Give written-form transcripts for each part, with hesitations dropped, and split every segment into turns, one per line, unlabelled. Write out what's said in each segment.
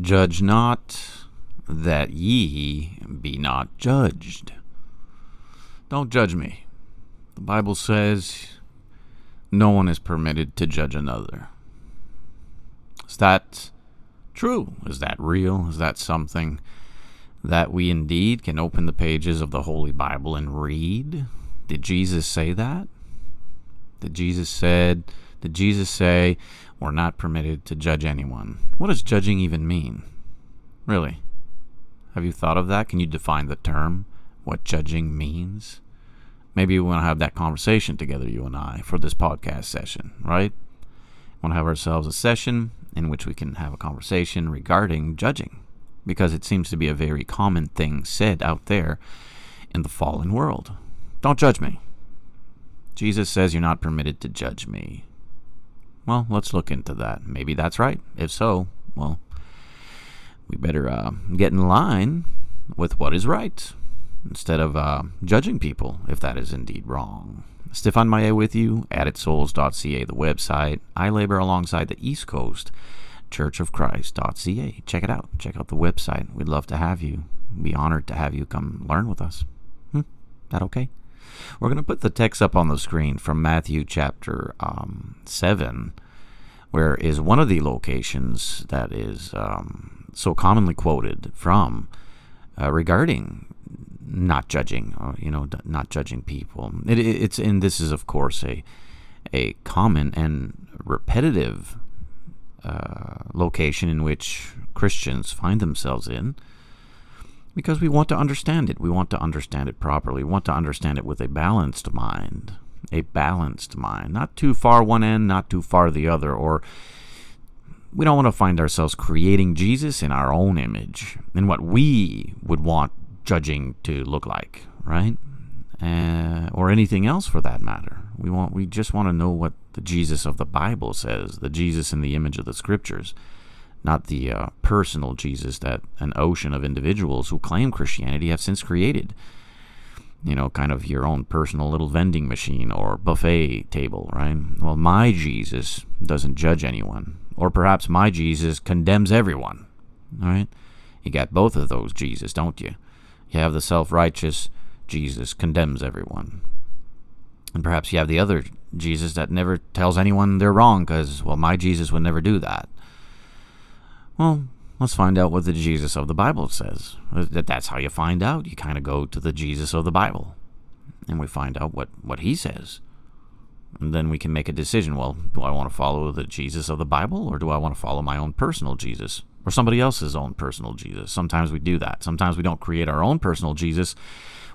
Judge not, that ye be not judged. Don't judge me. The Bible says no one is permitted to judge another. Is that true? Is that real? Is that something that we indeed can open the pages of the Holy Bible and read? Did Jesus say that? Did Jesus say we're not permitted to judge anyone? What does judging even mean? Really? Have you thought of that? Can you define the term, what judging means? Maybe we want to have that conversation together, you and I, for this podcast session, right? We want to have ourselves a session in which we can have a conversation regarding judging, because it seems to be a very common thing said out there in the fallen world. Don't judge me. Jesus says you're not permitted to judge me. Well, let's look into that. Maybe that's right. If so, well, we better get in line with what is right, instead of judging people if that is indeed wrong. Stefan Maillet with you, addedsouls.ca, the website. I labor alongside the East Coast, churchofchrist.ca. Check it out. Check out the website. We'd love to have you. We'd be honored to have you come learn with us. That okay? We're going to put the text up on the screen from Matthew chapter 7, where is one of the locations that is so commonly quoted from regarding not judging, not judging people. It's and this is of course a common and repetitive location in which Christians find themselves in, because we want to understand it. We want to understand it properly. We want to understand it with a balanced mind. A balanced mind. Not too far one end, not too far the other. Or we don't want to find ourselves creating Jesus in our own image, in what we would want judging to look like, right? Or anything else for that matter. We just want to know what the Jesus of the Bible says, the Jesus in the image of the Scriptures. Not the personal Jesus that an ocean of individuals who claim Christianity have since created. Kind of your own personal little vending machine or buffet table, right? Well, my Jesus doesn't judge anyone. Or perhaps my Jesus condemns everyone, all right? You got both of those Jesus, don't you? You have the self-righteous Jesus condemns everyone. And perhaps you have the other Jesus that never tells anyone they're wrong because, well, my Jesus would never do that. Well, let's find out what the Jesus of the Bible says. That's how you find out. You kind of go to the Jesus of the Bible, and we find out what he says. And then we can make a decision. Well, do I want to follow the Jesus of the Bible, or do I want to follow my own personal Jesus, or somebody else's own personal Jesus? Sometimes we do that. Sometimes we don't create our own personal Jesus.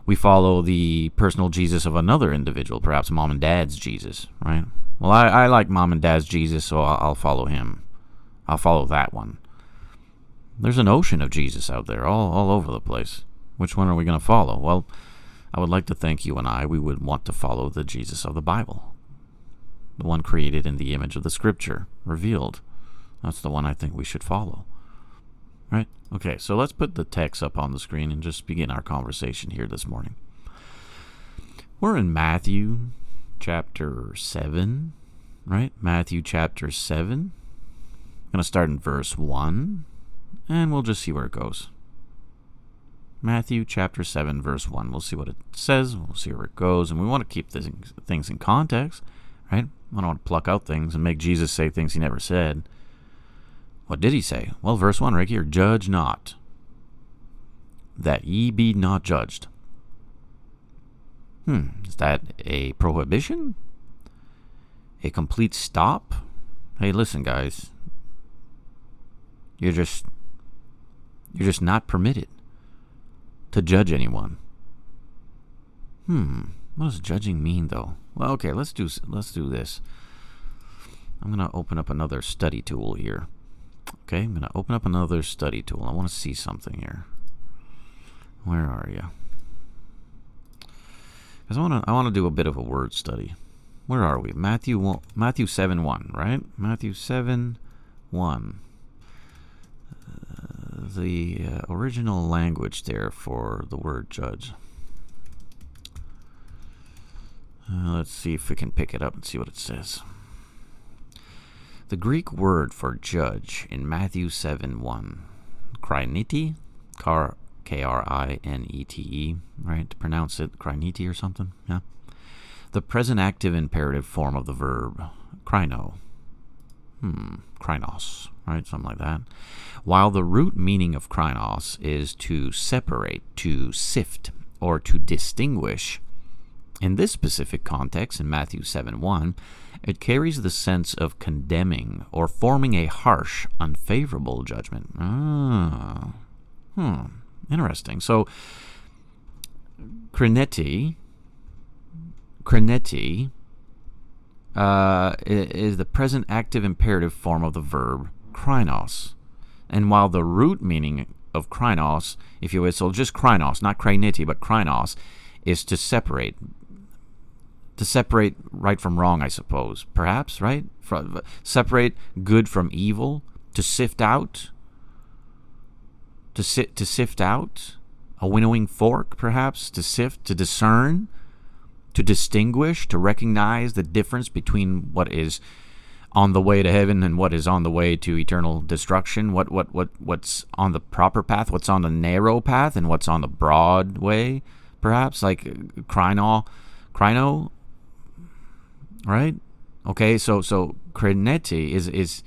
We follow the personal Jesus of another individual, perhaps mom and dad's Jesus, right? Well, I like mom and dad's Jesus, so I'll follow him. I'll follow that one. There's an ocean of Jesus out there, all over the place. Which one are we going to follow? Well, I would like to think you and I, we would want to follow the Jesus of the Bible. The one created in the image of the Scripture, revealed. That's the one I think we should follow. Right? Okay, so let's put the text up on the screen and just begin our conversation here this morning. We're in Matthew chapter 7, right? Matthew chapter 7. I'm going to start in verse 1. And we'll just see where it goes. Matthew chapter 7, verse 1. We'll see what it says. We'll see where it goes. And we want to keep things in context, right? I don't want to pluck out things and make Jesus say things he never said. What did he say? Well, verse 1 right here. Judge not, that ye be not judged. Is that a prohibition? A complete stop? Hey, listen, guys. You're just not permitted to judge anyone. What does judging mean, though? Well, okay, let's do this. I'm going to open up another study tool here. Okay, I'm going to open up another study tool. I want to see something here. Where are you? Because I want to do a bit of a word study. Where are we? Matthew 7:1, right? Matthew 7:1. The original language there for the word judge. Let's see if we can pick it up and see what it says. The Greek word for judge in Matthew 7:1, krinete, K-R-I-N-E-T-E, right? To pronounce it, krinete or something, yeah? The present active imperative form of the verb, krino, krinos, right? Something like that. While the root meaning of krinos is to separate, to sift, or to distinguish, in this specific context, in Matthew 7:1, it carries the sense of condemning or forming a harsh, unfavorable judgment. Interesting. So, krinete is the present active imperative form of the verb krinos. And while the root meaning of krinos, if you will, so just krinos, not krinete, but krinos, is to separate right from wrong, I suppose, perhaps, right? Separate good from evil, to sift out, to sift out, a winnowing fork, perhaps, to sift, to discern, to distinguish, to recognize the difference between what is on the way to heaven and what is on the way to eternal destruction, what's on the proper path, what's on the narrow path, and what's on the broad way, perhaps, like krino, right? Okay, so krinete is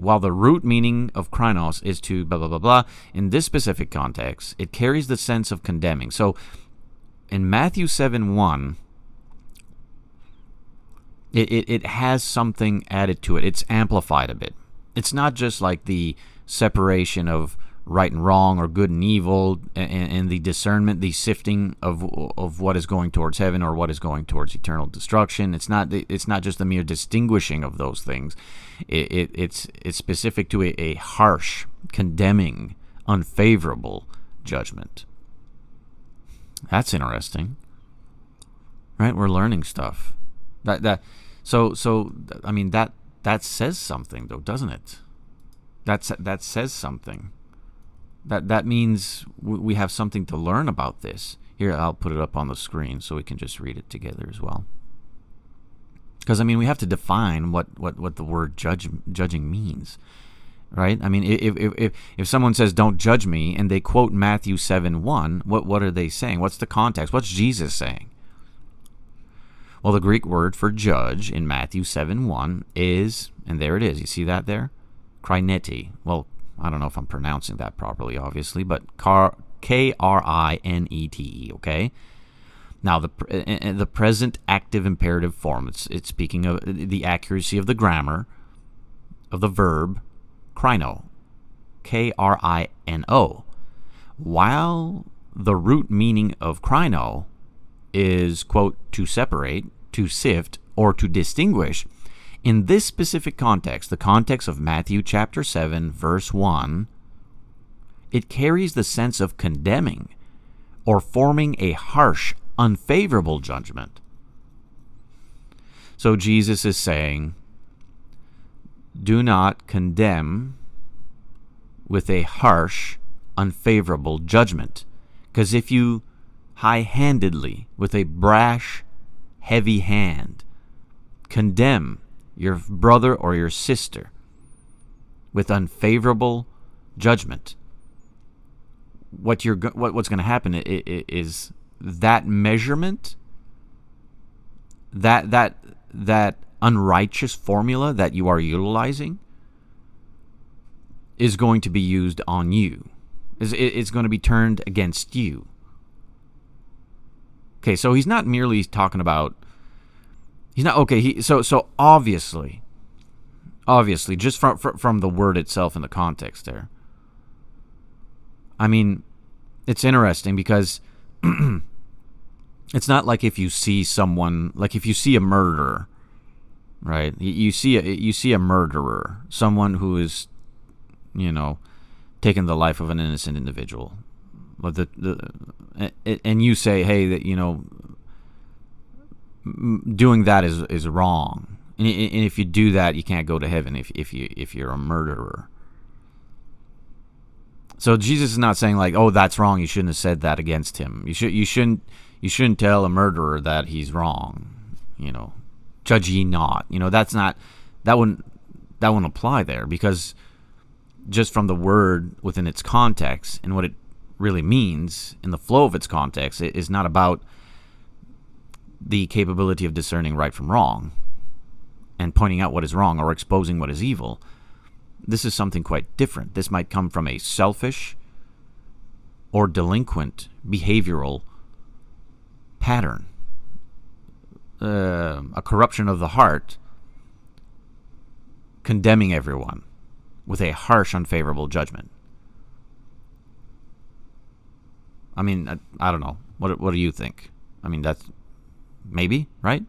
while the root meaning of krinos is to blah blah blah blah, in this specific context, it carries the sense of condemning. So in Matthew 7:1, it has something added to it. It's amplified a bit. It's not just like the separation of right and wrong or good and evil, and the discernment, the sifting of what is going towards heaven or what is going towards eternal destruction. It's not just the mere distinguishing of those things. It's specific to a harsh, condemning, unfavorable judgment. That's interesting, right? We're learning stuff. So I mean that says something, though, doesn't it? That says something. That means we have something to learn about this. Here, I'll put it up on the screen so we can just read it together as well. Because, I mean, we have to define what the word judging means, right? I mean, if someone says, "Don't judge me," and they quote Matthew 7:1, what are they saying? What's the context? What's Jesus saying? Well, the Greek word for judge in Matthew 7:1 is, and there it is, you see that there? Krinete. Well, I don't know if I'm pronouncing that properly, obviously, but K-R-I-N-E-T-E, okay? Now, the present active imperative form, it's speaking of the accuracy of the grammar of the verb krino, K-R-I-N-O. While the root meaning of krino is, quote, to separate, to sift, or to distinguish, in this specific context, the context of Matthew chapter 7, verse 1, it carries the sense of condemning or forming a harsh, unfavorable judgment. So Jesus is saying, do not condemn with a harsh, unfavorable judgment. Because if you high-handedly, with a brash, heavy hand, condemn your brother or your sister with unfavorable judgment, what's going to happen is that measurement, that unrighteous formula that you are utilizing is going to be used on you. It's going to be turned against you. Okay, so he's not merely talking about. He's not okay. So obviously, just from the word itself and the context there. I mean, it's interesting because it's not like if you see someone, like if you see a murderer, right? You see a murderer, someone who is, taken the life of an innocent individual, but and you say, hey, that doing that is wrong, and if you do that, you can't go to heaven if you're a murderer. So Jesus is not saying like, oh, that's wrong, you shouldn't have said that against him. You shouldn't tell a murderer that he's wrong. Judge ye not. That wouldn't apply there, because just from the word within its context and what it really means in the flow of its context, it is not about the capability of discerning right from wrong and pointing out what is wrong or exposing what is evil. This is something quite different. This might come from a selfish or delinquent behavioral pattern, a corruption of the heart, condemning everyone with a harsh, unfavorable judgment. I mean, I don't know. What do you think? I mean, that's maybe, right?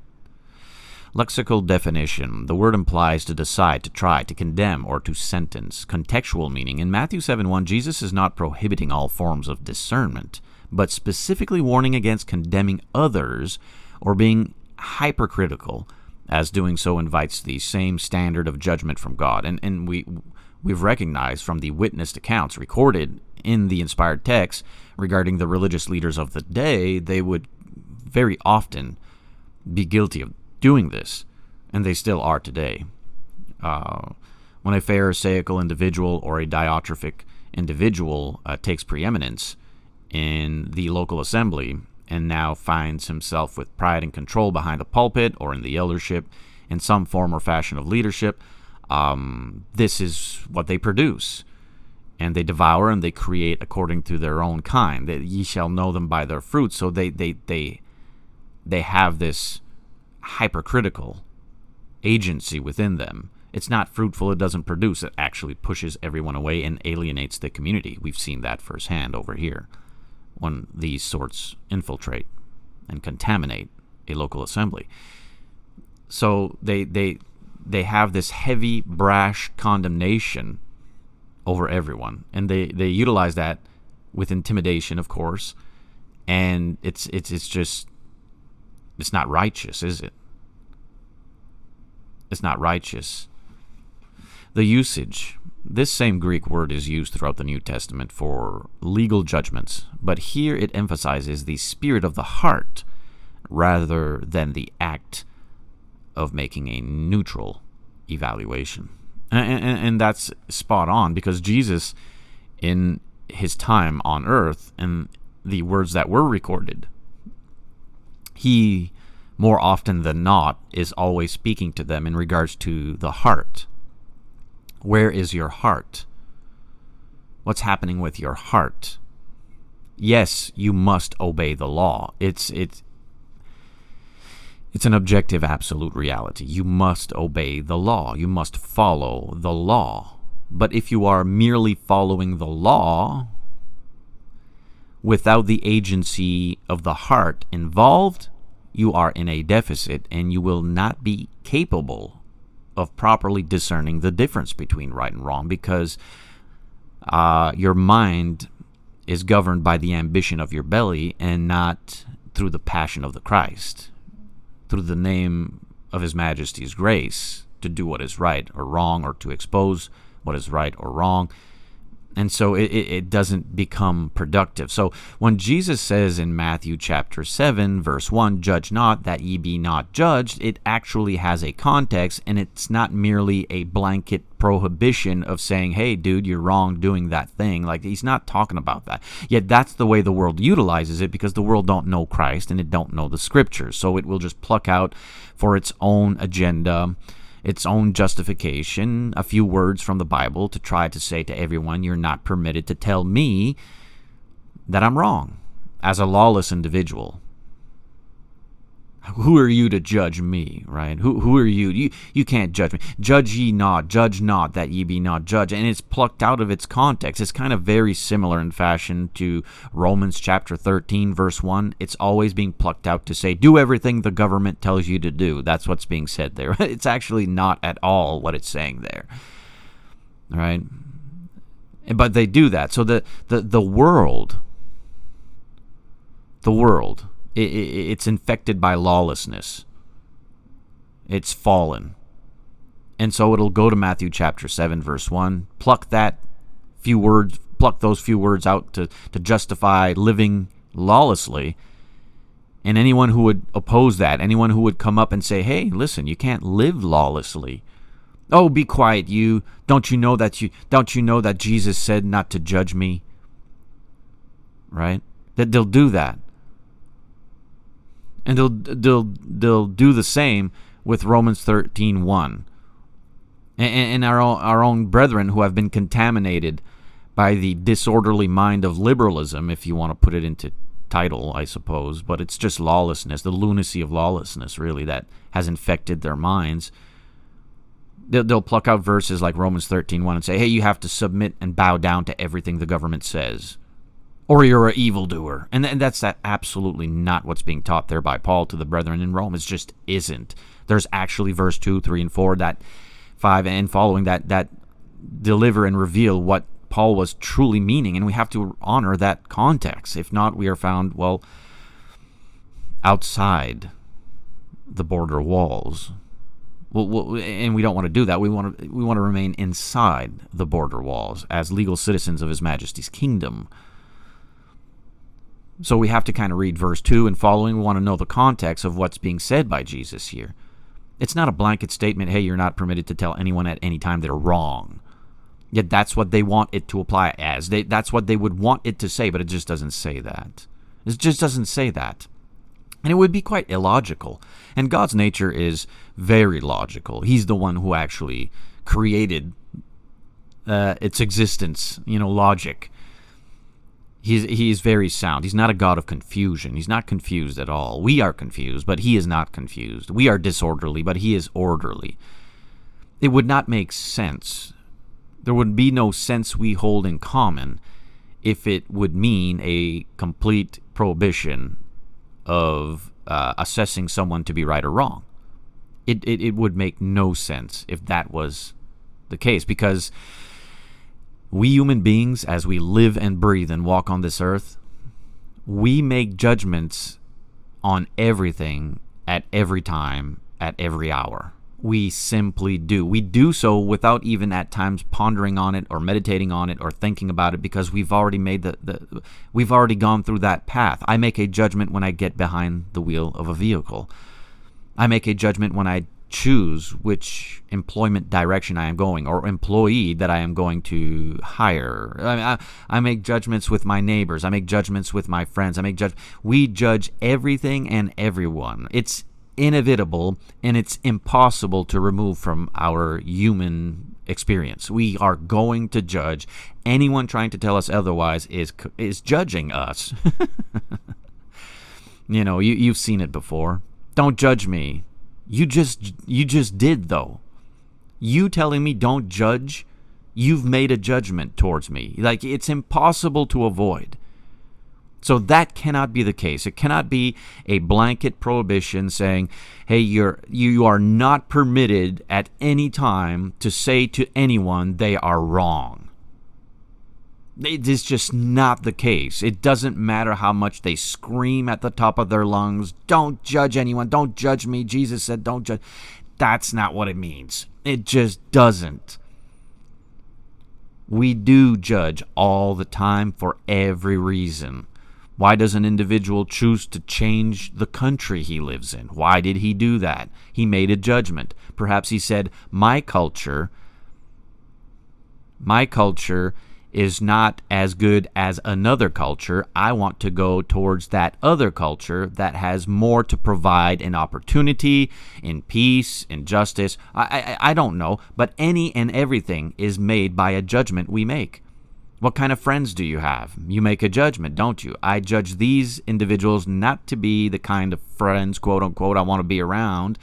Lexical definition. The word implies to decide, to try, to condemn, or to sentence. Contextual meaning. In Matthew 7:1, Jesus is not prohibiting all forms of discernment, but specifically warning against condemning others or being hypercritical, as doing so invites the same standard of judgment from God. And we've recognized from the witnessed accounts recorded in the inspired text regarding the religious leaders of the day, they would very often be guilty of doing this, and they still are today. When a pharisaical individual or a diatrophic individual takes preeminence in the local assembly and now finds himself with pride and control behind the pulpit or in the eldership in some form or fashion of leadership, this is what they produce. And they devour and they create according to their own kind. Ye shall know them by their fruits. So they have this hypercritical agency within them. It's not fruitful. It doesn't produce. It actually pushes everyone away and alienates the community. We've seen that firsthand over here when these sorts infiltrate and contaminate a local assembly. So they have this heavy, brash condemnation over everyone, and they utilize that with intimidation, of course, and it's not righteous, is it? It's not righteous. The usage. This same Greek word is used throughout the New Testament for legal judgments, but here it emphasizes the spirit of the heart rather than the act of making a neutral evaluation. And that's spot on, because Jesus, in his time on earth, and the words that were recorded, he, more often than not, is always speaking to them in regards to the heart. Where is your heart? What's happening with your heart? Yes, you must obey the law. It's an objective, absolute reality. You must obey the law. You must follow the law. But if you are merely following the law without the agency of the heart involved, you are in a deficit, and you will not be capable of properly discerning the difference between right and wrong, because your mind is governed by the ambition of your belly and not through the passion of the Christ, through the name of His Majesty's grace, to do what is right or wrong, or to expose what is right or wrong. And so it doesn't become productive. So when Jesus says in Matthew chapter 7, verse 1, judge not that ye be not judged, it actually has a context, and it's not merely a blanket prohibition of saying, hey, dude, you're wrong doing that thing. Like, he's not talking about that. Yet that's the way the world utilizes it, because the world don't know Christ and it don't know the Scriptures. So it will just pluck out for its own agenda, its own justification, a few words from the Bible to try to say to everyone, you're not permitted to tell me that I'm wrong as a lawless individual. Who are you to judge me, right? Who are you? You can't judge me. Judge ye not, judge not, that ye be not judged. And it's plucked out of its context. It's kind of very similar in fashion to Romans chapter 13, verse 1. It's always being plucked out to say, do everything the government tells you to do. That's what's being said there. It's actually not at all what it's saying there, right? But they do that. So the world, it's infected by lawlessness. It's fallen. And so it'll go to Matthew chapter 7, verse 1, pluck those few words out to justify living lawlessly, And anyone who would oppose that, anyone who would come up and say, hey, listen, you can't live lawlessly. Oh, be quiet, you. Don't you know that Jesus said not to judge me? Right? That they'll do that. And they'll do the same with Romans 13:1. And our own brethren who have been contaminated by the disorderly mind of liberalism, if you want to put it into title, I suppose, but it's just lawlessness, the lunacy of lawlessness, really, that has infected their minds. They'll pluck out verses like Romans 13:1 and say, hey, you have to submit and bow down to everything the government says, or you're an evildoer. And that's absolutely not what's being taught there by Paul to the brethren in Rome. It just isn't. There's actually verse 2, 3, and 4, that 5 and following that deliver and reveal what Paul was truly meaning, and we have to honor that context. If not, we are found, well, outside the border walls. And we don't want to do that. We want to remain inside the border walls as legal citizens of His Majesty's kingdom. So we have to kind of read verse 2 and following. We want to know the context of what's being said by Jesus here. It's not a blanket statement, hey, you're not permitted to tell anyone at any time they're wrong. Yet that's what they want it to apply as. That's what they would want it to say, but it just doesn't say that. It just doesn't say that. And it would be quite illogical. And God's nature is very logical. He's the one who actually created its existence, logic. He's very sound. He's not a God of confusion. He's not confused at all. We are confused, but He is not confused. We are disorderly, but He is orderly. It would not make sense. There would be no sense we hold in common if it would mean a complete prohibition of assessing someone to be right or wrong. It would make no sense if that was the case, because we human beings, as we live and breathe and walk on this earth, we make judgments on everything at every time, at every hour. We simply do. We do so without even at times pondering on it or meditating on it or thinking about it, because we've already made we've already gone through that path. I make a judgment when I get behind the wheel of a vehicle. I make a judgment when I choose which employment direction I am going, or employee that I am going to hire. I make judgments with my neighbors. I make judgments with my friends. We judge everything and everyone. It's inevitable, and it's impossible to remove from our human experience. We are going to judge. Anyone trying to tell us otherwise is judging us. You've seen it before. Don't judge me. You just did, though. You telling me don't judge, you've made a judgment towards me. Like, it's impossible to avoid. So that cannot be the case. It cannot be a blanket prohibition saying, hey, you are not permitted at any time to say to anyone they are wrong. It is just not the case. It doesn't matter how much they scream at the top of their lungs, don't judge anyone, don't judge me. Jesus said don't judge. That's not what it means. It just doesn't. We do judge all the time for every reason. Why does an individual choose to change the country he lives in? Why did he do that? He made a judgment. Perhaps he said, my culture is not as good as another culture. I want to go towards that other culture that has more to provide in opportunity, in peace, in justice. I don't know, but any and everything is made by a judgment we make. What kind of friends do you have? You make a judgment, don't you? I judge these individuals not to be the kind of friends, quote unquote, I want to be around.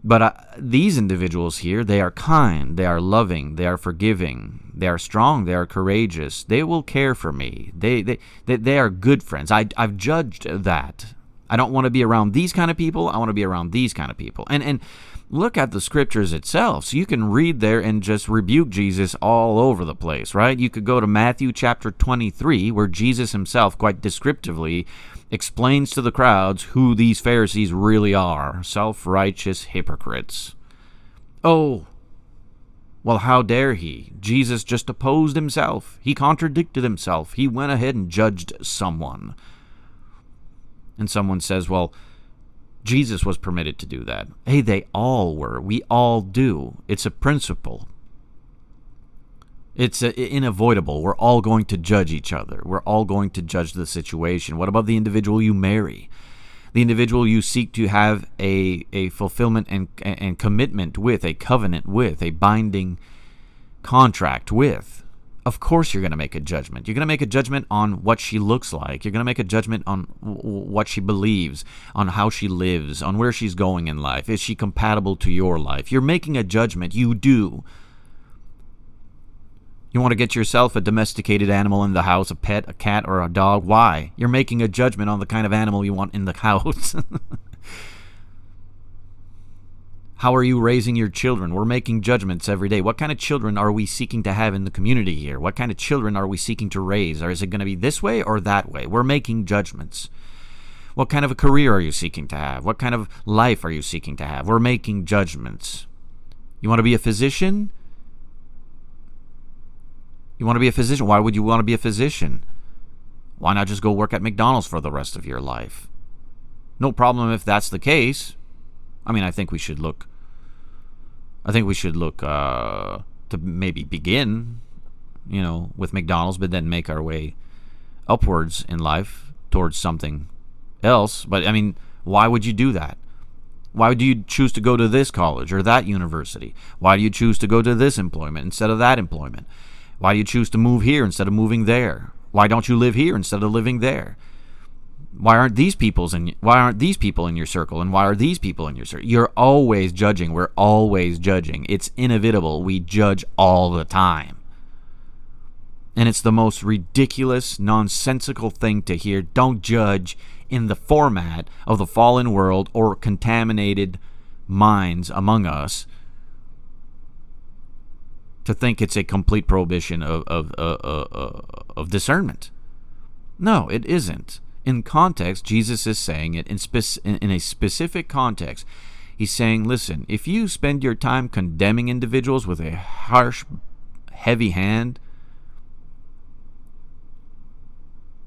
But these individuals here, they are kind, they are loving, they are forgiving, they are strong, they are courageous. They will care for me. They are good friends. I've judged that. I don't want to be around these kind of people. I want to be around these kind of people. And look at the scriptures itself. So you can read there and just rebuke Jesus all over the place, right? You could go to Matthew chapter 23, where Jesus himself quite descriptively explains to the crowds who these Pharisees really are, self-righteous hypocrites. Oh, well, how dare he? Jesus just opposed himself. He contradicted himself. He went ahead and judged someone. And someone says, well, Jesus was permitted to do that. Hey, they all were. We all do. It's a principle. It's unavoidable. We're all going to judge each other. We're all going to judge the situation. What about the individual you marry? The individual you seek to have a fulfillment and commitment with, a covenant with, a binding contract with. Of course you're going to make a judgment. You're going to make a judgment on what she looks like. You're going to make a judgment on what she believes, on how she lives, on where she's going in life. Is she compatible to your life? You're making a judgment. You do. You want to get yourself a domesticated animal in the house, a pet, a cat, or a dog. Why? You're making a judgment on the kind of animal you want in the house. How are you raising your children? We're making judgments every day. What kind of children are we seeking to have in the community here? What kind of children are we seeking to raise? Or is it going to be this way or that way? We're making judgments. What kind of a career are you seeking to have? What kind of life are you seeking to have? We're making judgments. You want to be a physician? You want to be a physician? Why would you want to be a physician? Why not just go work at McDonald's for the rest of your life? No problem if that's the case. I mean, I think we should look to maybe begin, with McDonald's, but then make our way upwards in life towards something else. But I mean, why would you do that? Why do you choose to go to this college or that university? Why do you choose to go to this employment instead of that employment? Why do you choose to move here instead of moving there? Why don't you live here instead of living there? Why aren't these people in your circle, and why are these people in your circle? You're always judging. We're always judging. It's inevitable. We judge all the time. And it's the most ridiculous, nonsensical thing to hear. Don't judge in the format of the fallen world or contaminated minds among us, to think it's a complete prohibition of discernment. No, it isn't. In context, Jesus is saying it in a specific context. He's saying, listen, if you spend your time condemning individuals with a harsh, heavy hand,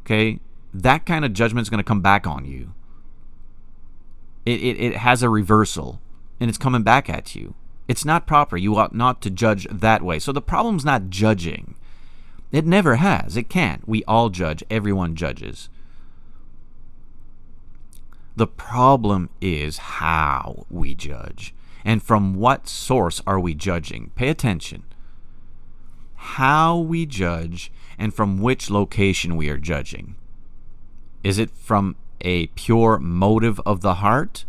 okay, that kind of judgment is going to come back on you. It has a reversal, and it's coming back at you. It's not proper. You ought not to judge that way. So the problem's not judging. It never has. It can't. We all judge. Everyone judges. The problem is how we judge. And from what source are we judging? Pay attention. How we judge and from which location we are judging. Is it from a pure motive of the heart?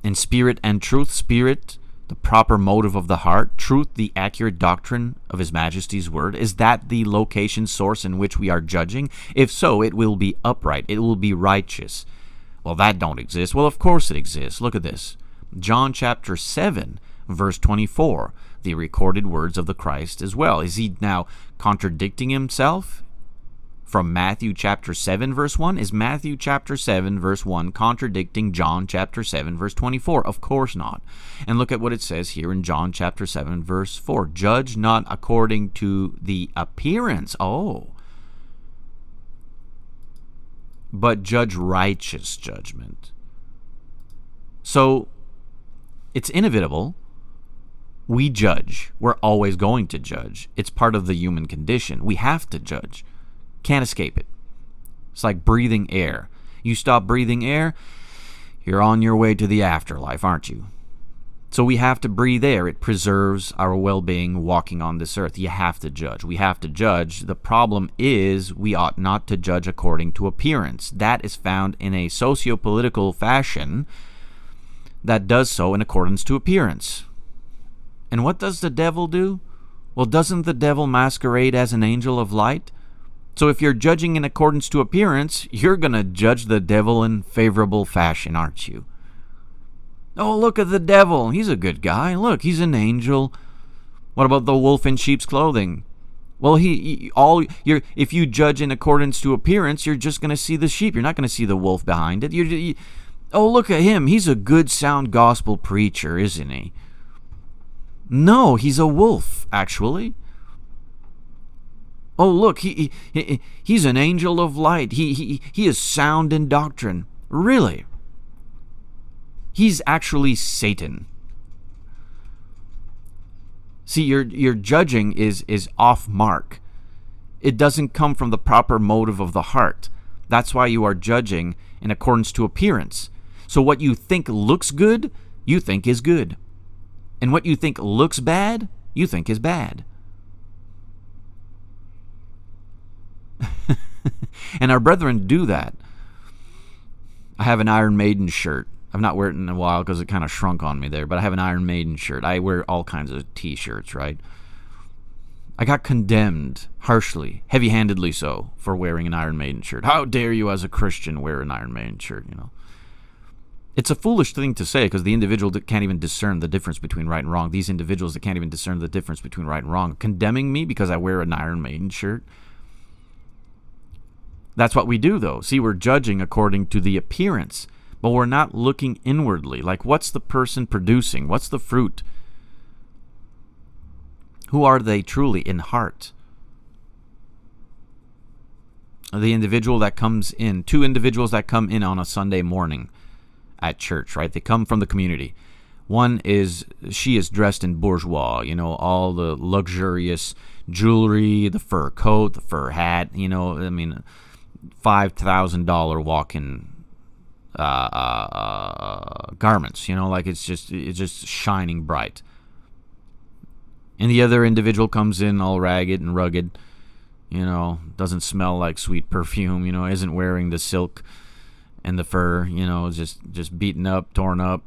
In spirit and truth, spirit, the proper motive of the heart, truth, the accurate doctrine of His Majesty's word. Is that the location source in which we are judging? If so, it will be upright. It will be righteous. Well, that don't exist. Well, of course it exists. Look at this. John chapter 7, verse 24. The recorded words of the Christ as well. Is he now contradicting himself from Matthew chapter 7, verse 1? Is Matthew chapter 7, verse 1 contradicting John chapter 7, verse 24? Of course not. And look at what it says here in John chapter 7, verse 4. Judge not according to the appearance. But judge righteous judgment. So, it's inevitable. We judge. We're always going to judge. It's part of the human condition. We have to judge. Can't escape it. It's like breathing air. You stop breathing air, you're on your way to the afterlife, aren't you? So we have to breathe air. It preserves our well-being walking on this earth. You have to judge. We have to judge. The problem is we ought not to judge according to appearance. That is found in a socio-political fashion that does so in accordance to appearance. And what does the devil do? Well, doesn't the devil masquerade as an angel of light? So if you're judging in accordance to appearance, you're going to judge the devil in favorable fashion, aren't you? Oh, look at the devil. He's a good guy. Look, he's an angel. What about the wolf in sheep's clothing? Well, if you judge in accordance to appearance, you're just going to see the sheep. You're not going to see the wolf behind it. Oh, look at him. He's a good, sound gospel preacher, isn't he? No, he's a wolf, actually. Oh, look, he's an angel of light. He is sound in doctrine. Really? He's actually Satan. See, your judging is off mark. It doesn't come from the proper motive of the heart. That's why you are judging in accordance to appearance. So what you think looks good, you think is good. And what you think looks bad, you think is bad. And our brethren do that. I have an Iron Maiden shirt. I've not worn it in a while because it kind of shrunk on me there, but I have an Iron Maiden shirt. I wear all kinds of t-shirts, right? I got condemned harshly, heavy-handedly so, for wearing an Iron Maiden shirt. How dare you as a Christian wear an Iron Maiden shirt, you know? It's a foolish thing to say because the individual that can't even discern the difference between right and wrong, these individuals that can't even discern the difference between right and wrong, condemning me because I wear an Iron Maiden shirt. That's what we do, though. See, we're judging according to the appearance, but we're not looking inwardly. Like, what's the person producing? What's the fruit? Who are they truly in heart? The individual that comes in, two individuals that come in on a Sunday morning at church, right? They come from the community. One is, she is dressed in bourgeois, you know, all the luxurious jewelry, the fur coat, the fur hat, you know, I mean, $5,000 walk-in garments, you know, like it's just shining bright. And the other individual comes in all ragged and rugged, you know, doesn't smell like sweet perfume, you know, isn't wearing the silk and the fur, you know, just beaten up, torn up.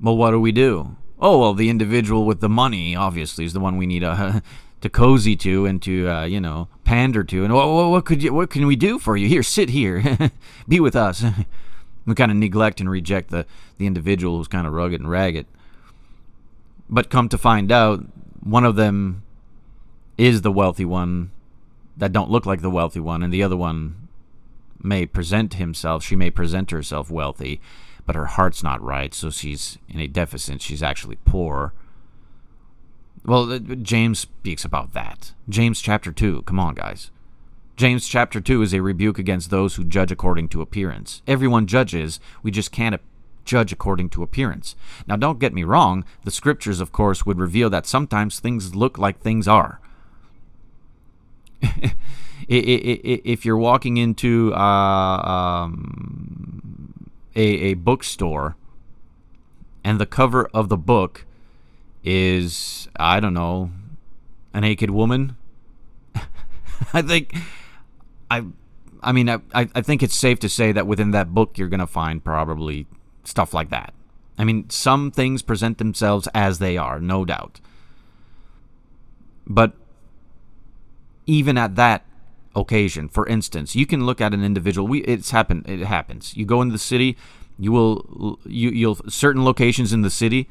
Well, what do? Oh, well, the individual with the money, obviously, is the one we need to cozy to and to, you know, pander to. And what can we do for you? Here, sit here. Be with us. We kind of neglect and reject the individual who's kind of rugged and ragged. But come to find out, one of them is the wealthy one that don't look like the wealthy one, and the other one may present himself, she may present herself wealthy, but her heart's not right, so she's in a deficit, she's actually poor. Well, James speaks about that. James chapter 2, come on, guys. James chapter 2 is a rebuke against those who judge according to appearance. Everyone judges, we just can't judge according to appearance. Now, don't get me wrong, the scriptures, of course, would reveal that sometimes things look like things are. If you're walking into a bookstore and the cover of the book is, I don't know, a naked woman, I think it's safe to say that within that book you're going to find probably stuff like that. I mean, some things present themselves as they are, no doubt. But even at that occasion, for instance, you can look at an individual. It happens. You go into the city, you'll certain locations in the city.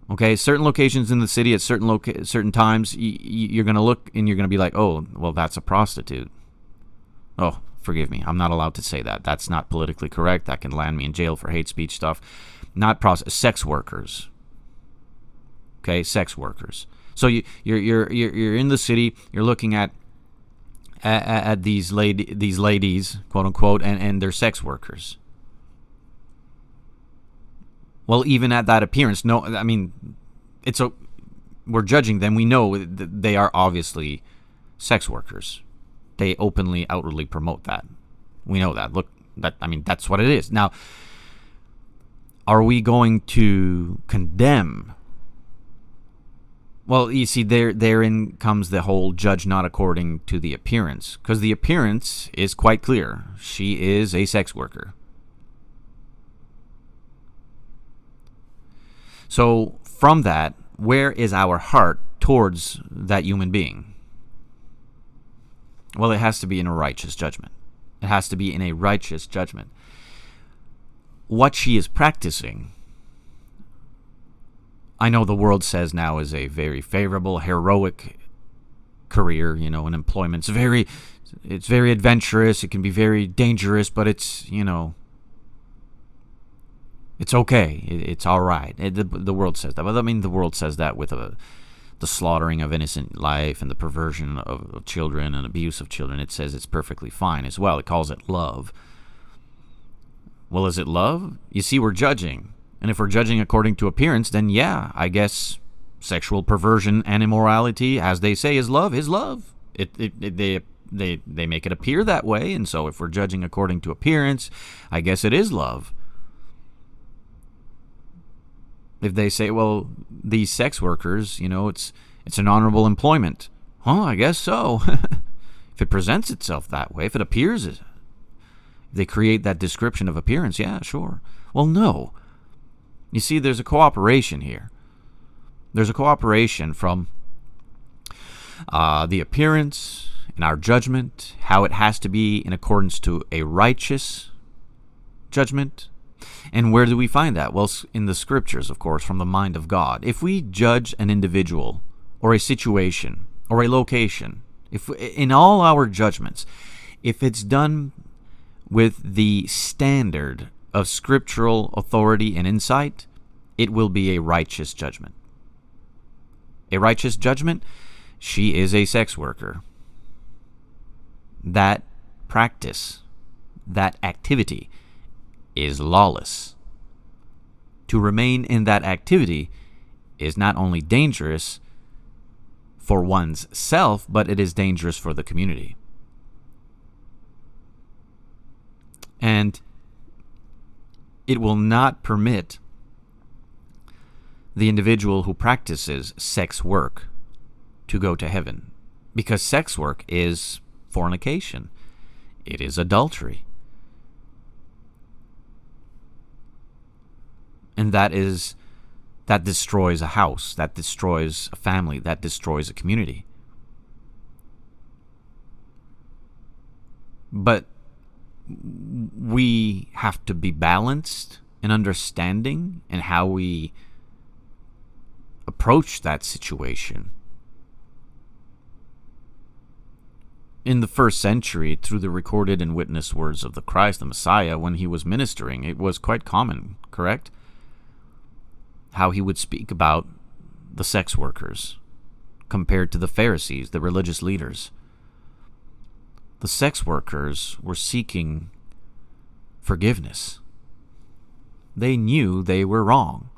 Okay, certain locations in the city at certain times, you're gonna look and you're gonna be like, oh, well, that's a prostitute. Oh, forgive me, I'm not allowed to say that. That's not politically correct. That can land me in jail for hate speech stuff. Not sex workers. Okay, sex workers. So you're in the city. You're looking at these ladies, quote unquote, and they're sex workers. Well, even at that appearance, no, I mean, we're judging them. We know that they are obviously sex workers. They openly, outwardly promote that. We know that. Look, that's what it is. Now, are we going to condemn? Well, you see, therein comes the whole judge not according to the appearance, because the appearance is quite clear. She is a sex worker. So from that, where is our heart towards that human being? Well, it has to be in a righteous judgment. It has to be in a righteous judgment. What she is practicing, I know the world says now is a very favorable, heroic career, you know, in employment. It's very adventurous. It can be very dangerous, but it's, you know, it's okay. It's all right. The world says that. But I mean, the world says that with the slaughtering of innocent life and the perversion of children and abuse of children, it says it's perfectly fine as well. It calls it love. Well, is it love? You see, we're judging. And if we're judging according to appearance, then yeah, I guess sexual perversion and immorality, as they say, is love. They make it appear that way, and so if we're judging according to appearance, I guess it is love. If they say, well, these sex workers, it's an honorable employment. I guess so. If it presents itself that way, if it appears, if they create that description of appearance, yeah, sure. Well, no. You see, there's a cooperation here. There's a cooperation from the appearance and our judgment, how it has to be in accordance to a righteous judgment. And where do we find that? Well, in the scriptures, of course, from the mind of God. If we judge an individual or a situation or a location, if in all our judgments, if it's done with the standard of scriptural authority and insight, it will be a righteous judgment. A righteous judgment, she is a sex worker. That practice, that activity is lawless. To remain in that activity is not only dangerous for one's self, but it is dangerous for the community. And it will not permit the individual who practices sex work to go to heaven, because sex work is fornication. It is adultery. And that destroys a house, that destroys a family, that destroys a community. But we have to be balanced in understanding and how we approach that situation. In the first century, through the recorded and witnessed words of the Christ, the Messiah, when he was ministering, it was quite common, correct? How he would speak about the sex workers compared to the Pharisees, the religious leaders. The sex workers were seeking forgiveness. They knew they were wrong.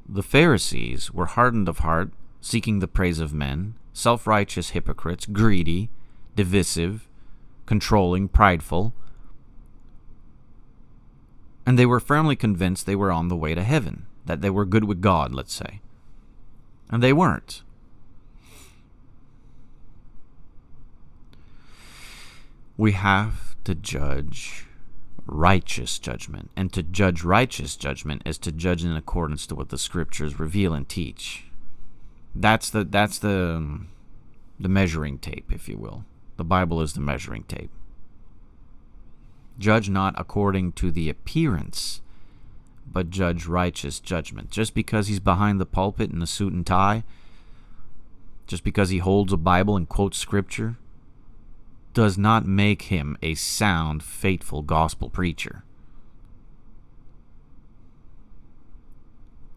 The Pharisees were hardened of heart, seeking the praise of men, self-righteous hypocrites, greedy, divisive, controlling, prideful, and they were firmly convinced they were on the way to heaven, that they were good with God, let's say. And they weren't. We have to judge righteous judgment. And to judge righteous judgment is to judge in accordance to what the scriptures reveal and teach. That's the measuring tape, if you will. The Bible is the measuring tape. Judge not according to the appearance, but judge righteous judgment. Just because he's behind the pulpit in a suit and tie, just because he holds a Bible and quotes scripture, does not make him a sound, faithful gospel preacher.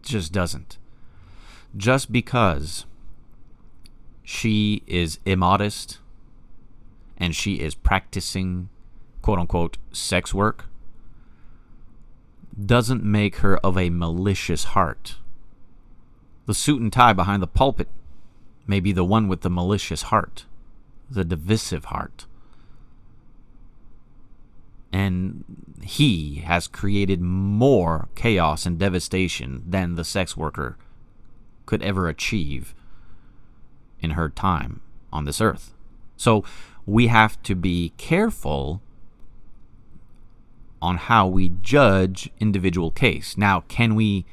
Just doesn't. Just because she is immodest and she is practicing quote-unquote sex work doesn't make her of a malicious heart. The suit and tie behind the pulpit may be the one with the malicious heart, the divisive heart. And he has created more chaos and devastation than the sex worker could ever achieve in her time on this earth. So we have to be careful on how we judge individual case. Now, can we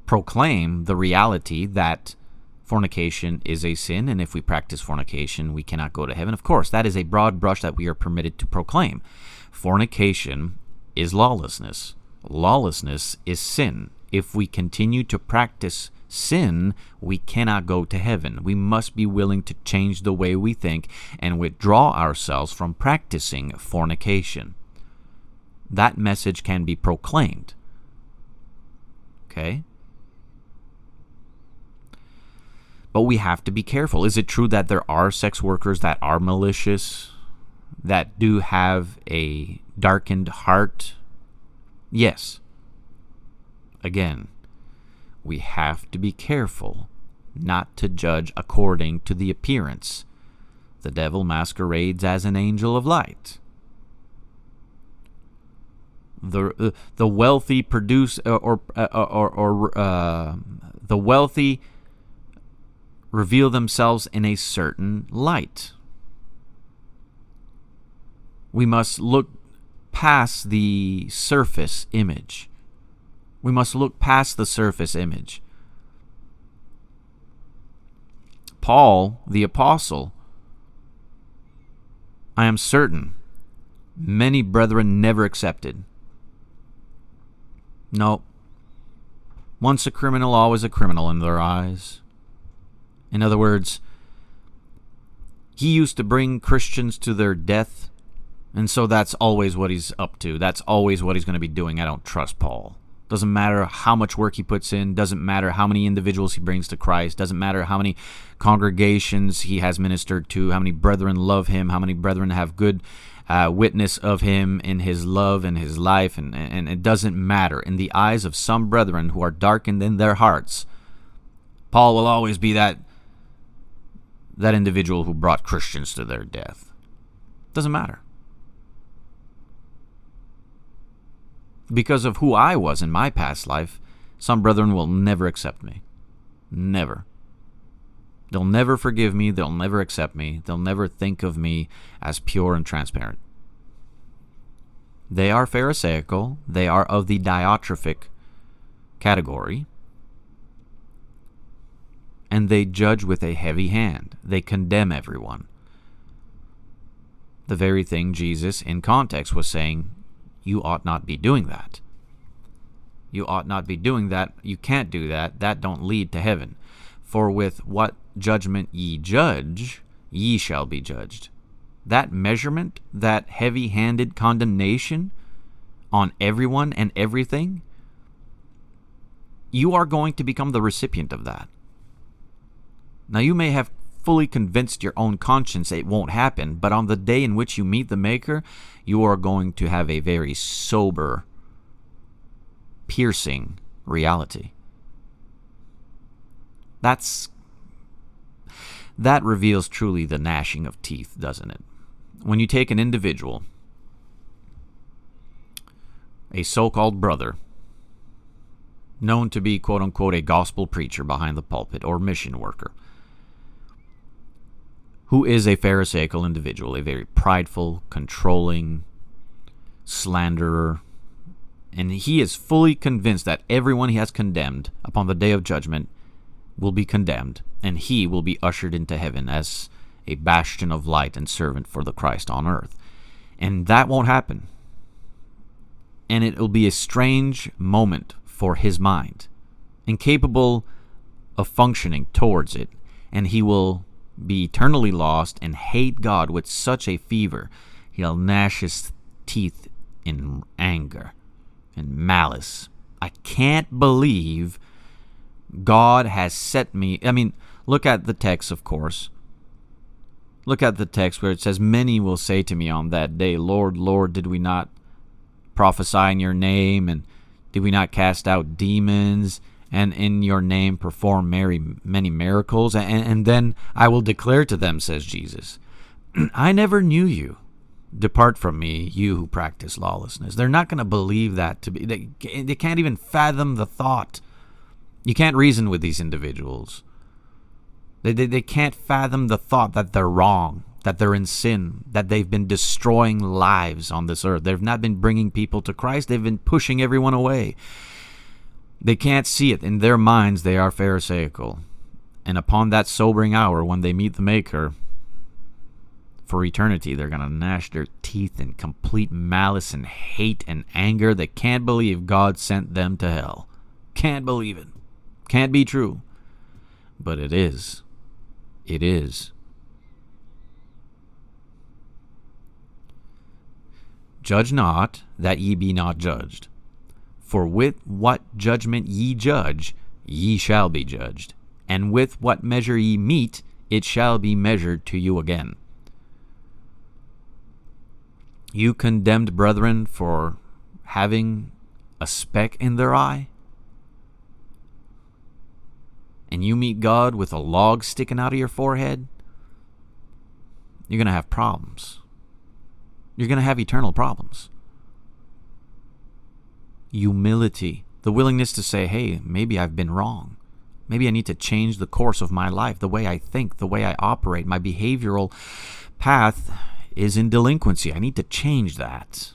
proclaim the reality that fornication is a sin, and if we practice fornication, we cannot go to heaven? Of course, that is a broad brush that we are permitted to proclaim. Fornication is lawlessness. Lawlessness is sin. If we continue to practice sin, we cannot go to heaven. We must be willing to change the way we think and withdraw ourselves from practicing fornication. that message can be proclaimed. Okay? But we have to be careful. Is it true that there are sex workers that are malicious, that do have a darkened heart? Yes. Again, we have to be careful not to judge according to the appearance. The devil masquerades as an angel of light. The wealthy the wealthy reveal themselves in a certain light. We must look past the surface image. We must look past the surface image. Paul, the apostle, I am certain many brethren never accepted. No. Once a criminal, always a criminal in their eyes. In other words, he used to bring Christians to their death, and so that's always what he's up to. That's always what he's going to be doing. I don't trust Paul. Doesn't matter how much work he puts in. Doesn't matter how many individuals he brings to Christ. Doesn't matter how many congregations he has ministered to, how many brethren love him, how many brethren have good witness of him in his love and his life. And it doesn't matter. In the eyes of some brethren who are darkened in their hearts, Paul will always be that individual who brought Christians to their death. Doesn't matter. Because of who I was in my past life, some brethren will never accept me. Never. They'll never forgive me. They'll never accept me. They'll never think of me as pure and transparent. They are Pharisaical. They are of the diatrophic category. And they judge with a heavy hand. They condemn everyone. The very thing Jesus, in context, was saying, you ought not be doing that. You ought not be doing that. You can't do that. That don't lead to heaven. For with what judgment ye judge, ye shall be judged. That measurement, that heavy-handed condemnation on everyone and everything, you are going to become the recipient of that. Now, you may have fully convinced your own conscience it won't happen, but on the day in which you meet the Maker, you are going to have a very sober, piercing reality. That reveals truly the gnashing of teeth, doesn't it? When you take an individual, a so-called brother, known to be, quote-unquote, a gospel preacher behind the pulpit or mission worker, who is a Pharisaical individual, a very prideful, controlling, slanderer, and he is fully convinced that everyone he has condemned upon the day of judgment will be condemned, and he will be ushered into heaven as a bastion of light and servant for the Christ on earth. And that won't happen. And it will be a strange moment for his mind, incapable of functioning towards it, and he will be eternally lost and hate God with such a fever, he'll gnash his teeth in anger and malice. I can't believe God has set me. I mean, look at the text, of course. Look at the text where it says, many will say to me on that day, Lord, Lord, did we not prophesy in your name, and did we not cast out demons, and in your name perform many miracles? And then I will declare to them, says Jesus, I never knew you. Depart from me, you who practice lawlessness. They're not going to believe that to be. They can't even fathom the thought. You can't reason with these individuals. They can't fathom the thought that they're wrong, that they're in sin, that they've been destroying lives on this earth. They've not been bringing people to Christ. They've been pushing everyone away. They can't see it. In their minds, they are Pharisaical. And upon that sobering hour, when they meet the Maker, for eternity, they're going to gnash their teeth in complete malice and hate and anger. They can't believe God sent them to hell. Can't believe it. Can't be true. But it is. It is. Judge not, that ye be not judged. For with what judgment ye judge, ye shall be judged. And with what measure ye mete, it shall be measured to you again. You condemned brethren for having a speck in their eye, and you meet God with a log sticking out of your forehead, you're going to have problems. You're going to have eternal problems. Humility, the willingness to say, hey, maybe I've been wrong. Maybe I need to change the course of my life, the way I think, the way I operate. My behavioral path is in delinquency. I need to change that.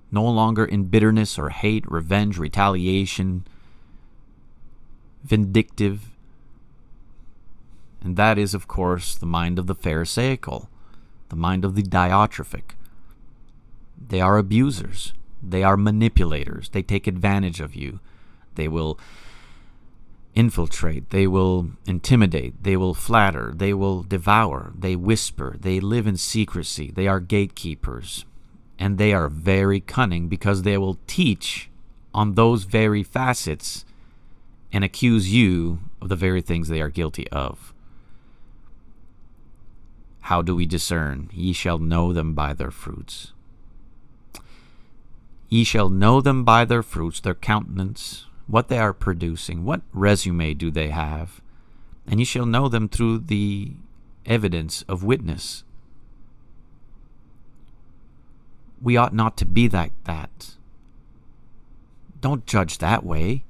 No longer in bitterness or hate, revenge, retaliation, vindictive. And that is, of course, the mind of the Pharisaical, the mind of the diatrophic. They are abusers. They are manipulators. They take advantage of you. They will infiltrate. They will intimidate. They will flatter. They will devour. They whisper. They live in secrecy. They are gatekeepers. And they are very cunning because they will teach on those very facets and accuse you of the very things they are guilty of. How do we discern? Ye shall know them by their fruits. Ye shall know them by their fruits, their countenance, what they are producing, what resume do they have, and ye shall know them through the evidence of witness. We ought not to be like that. Don't judge that way.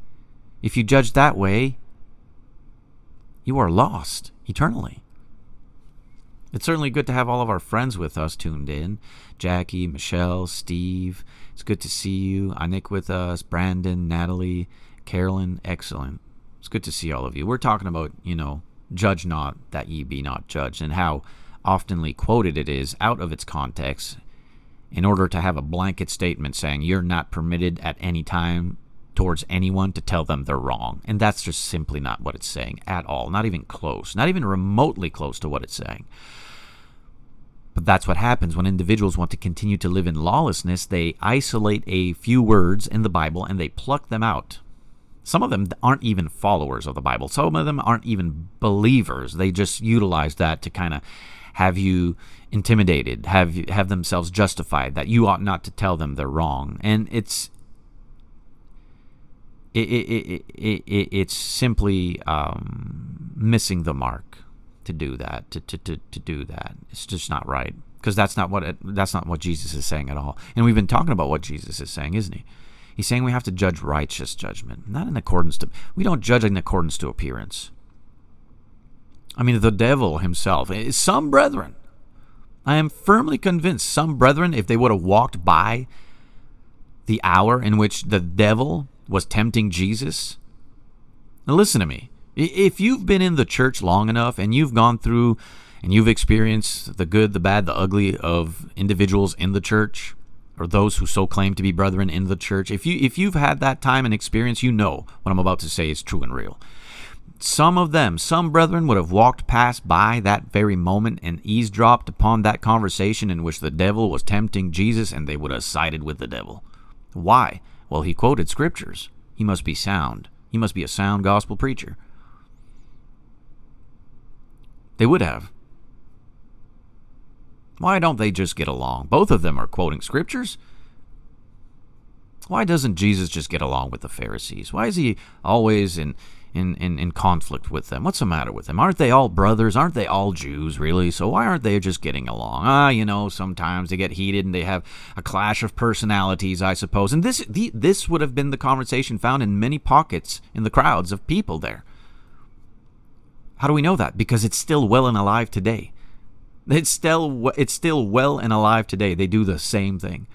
If you judge that way, you are lost eternally. It's certainly good to have all of our friends with us tuned in. Jackie, Michelle, Steve, it's good to see you. Anik with us, Brandon, Natalie, Carolyn, excellent. It's good to see all of you. We're talking about, judge not that ye be not judged, and how oftenly quoted it is out of its context in order to have a blanket statement saying you're not permitted at any time towards anyone to tell them they're wrong. And that's just simply not what it's saying at all. Not even close. Not even remotely close to what it's saying. But that's what happens when individuals want to continue to live in lawlessness. They isolate a few words in the Bible and they pluck them out. Some of them aren't even followers of the Bible. Some of them aren't even believers. They just utilize that to kind of have you intimidated, have themselves justified that you ought not to tell them they're wrong. And it's simply missing the mark to do that. To do that, it's just not right, because that's not what Jesus is saying at all. And we've been talking about what Jesus is saying, isn't he? He's saying we have to judge righteous judgment, not in accordance to. We don't judge in accordance to appearance. I mean, the devil himself. Some brethren, I am firmly convinced, some brethren, if they would have walked by the hour in which the devil was tempting Jesus. Now listen to me. If you've been in the church long enough and you've gone through and you've experienced the good, the bad, the ugly of individuals in the church, or those who so claim to be brethren in the church, if you've had that time and experience, you know what I'm about to say is true and real. Some brethren would have walked past by that very moment and eavesdropped upon that conversation in which the devil was tempting Jesus, and they would have sided with the devil. Why? Well, he quoted scriptures. He must be sound. He must be a sound gospel preacher. They would have. Why don't they just get along? Both of them are quoting scriptures. Why doesn't Jesus just get along with the Pharisees? Why is he always in conflict with them? What's the matter with them? Aren't they all brothers? Aren't they all Jews, really? So why aren't they just getting along? Sometimes they get heated and they have a clash of personalities, I suppose. And this would have been the conversation found in many pockets in the crowds of people there. How do we know that? Because it's still well and alive today. It's still well and alive today. They do the same thing.